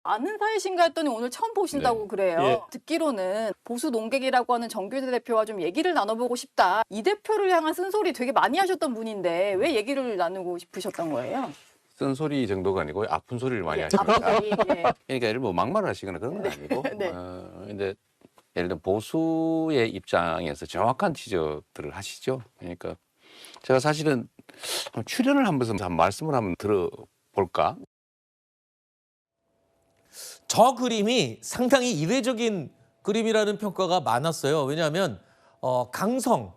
아는 사이신가 했더니 오늘 처음 보신다고 네. 그래요. 예. 듣기로는 보수 농객이라고 하는 정규재 대표와 좀 얘기를 나눠보고 싶다. 이 대표를 향한 쓴소리 되게 많이 하셨던 분인데 왜 얘기를 나누고 싶으셨던 거예요? 쓴소리 정도가 아니고 아픈 소리를 많이 예, 하시니까. 앞으로, 예. 그러니까 예를 뭐 막말을 하시거나 그런 건 아니고. 네. 근데 예를 들어 보수의 입장에서 정확한 지적들을 하시죠. 그러니까 제가 사실은 출연을 한번 말씀을 한번 들어볼까? 저 그림이 상당히 이례적인 그림이라는 평가가 많았어요. 왜냐하면 강성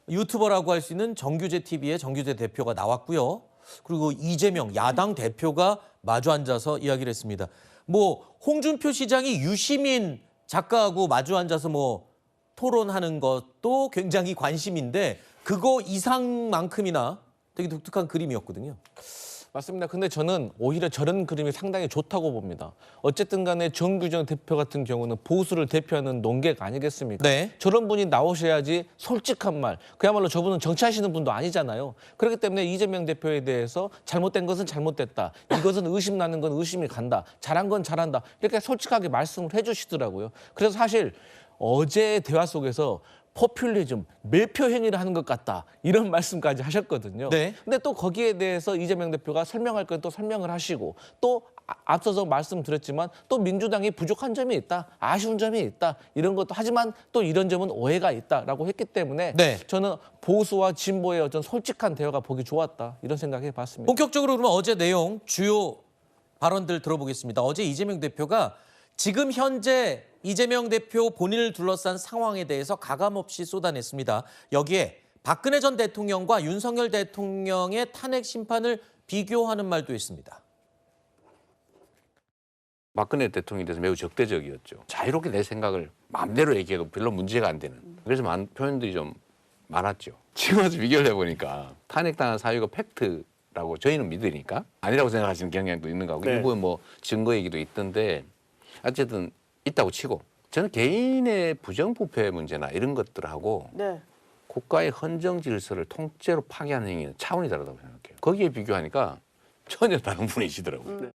유튜버라고 할 수 있는 정규재 TV의 정규재 대표가 나왔고요. 그리고 이재명 야당 대표가 마주 앉아서 이야기를 했습니다. 뭐 홍준표 시장이 유시민 작가하고 마주 앉아서 뭐 토론하는 것도 굉장히 관심인데 그거 이상만큼이나 되게 독특한 그림이었거든요. 맞습니다. 근데 저는 오히려 저런 그림이 상당히 좋다고 봅니다. 어쨌든 간에 정규정 대표 같은 경우는 보수를 대표하는 농객 아니겠습니까? 네. 저런 분이 나오셔야지 솔직한 말. 그야말로 저분은 정치하시는 분도 아니잖아요. 그렇기 때문에 이재명 대표에 대해서 잘못된 것은 잘못됐다. 이것은 의심나는 건 의심이 간다. 잘한 건 잘한다. 이렇게 솔직하게 말씀을 해주시더라고요. 그래서 사실 어제 대화 속에서 포퓰리즘, 매표 행위를 하는 것 같다. 이런 말씀까지 하셨거든요. 네. 근데 또 거기에 대해서 이재명 대표가 설명할 건 또 설명을 하시고 또 앞서서 말씀드렸지만 또 민주당이 부족한 점이 있다. 아쉬운 점이 있다. 이런 것도 하지만 또 이런 점은 오해가 있다라고 했기 때문에 네. 저는 보수와 진보의 어떤 솔직한 대화가 보기 좋았다. 이런 생각해 봤습니다. 본격적으로 그러면 어제 내용 주요 발언들 들어보겠습니다. 어제 이재명 대표가 지금 현재 이재명 대표 본인을 둘러싼 상황에 대해서 가감없이 쏟아냈습니다. 여기에 박근혜 전 대통령과 윤석열 대통령의 탄핵 심판을 비교하는 말도 있습니다. 박근혜 대통령에 대해서 매우 적대적이었죠. 자유롭게 내 생각을 마음대로 얘기해도 별로 문제가 안 되는. 그래서 표현들이 좀 많았죠. 지금 와서 비교를 해보니까 탄핵당한 사유가 팩트라고 저희는 믿으니까 아니라고 생각하시는 경향도 있는 거고 네. 일부의 뭐 증거 얘기도 있던데 어쨌든 있다고 치고 저는 개인의 부정부패 문제나 이런 것들하고 네. 국가의 헌정 질서를 통째로 파괴하는 행위는 차원이 다르다고 생각해요. 거기에 비교하니까 전혀 다른 분이시더라고요.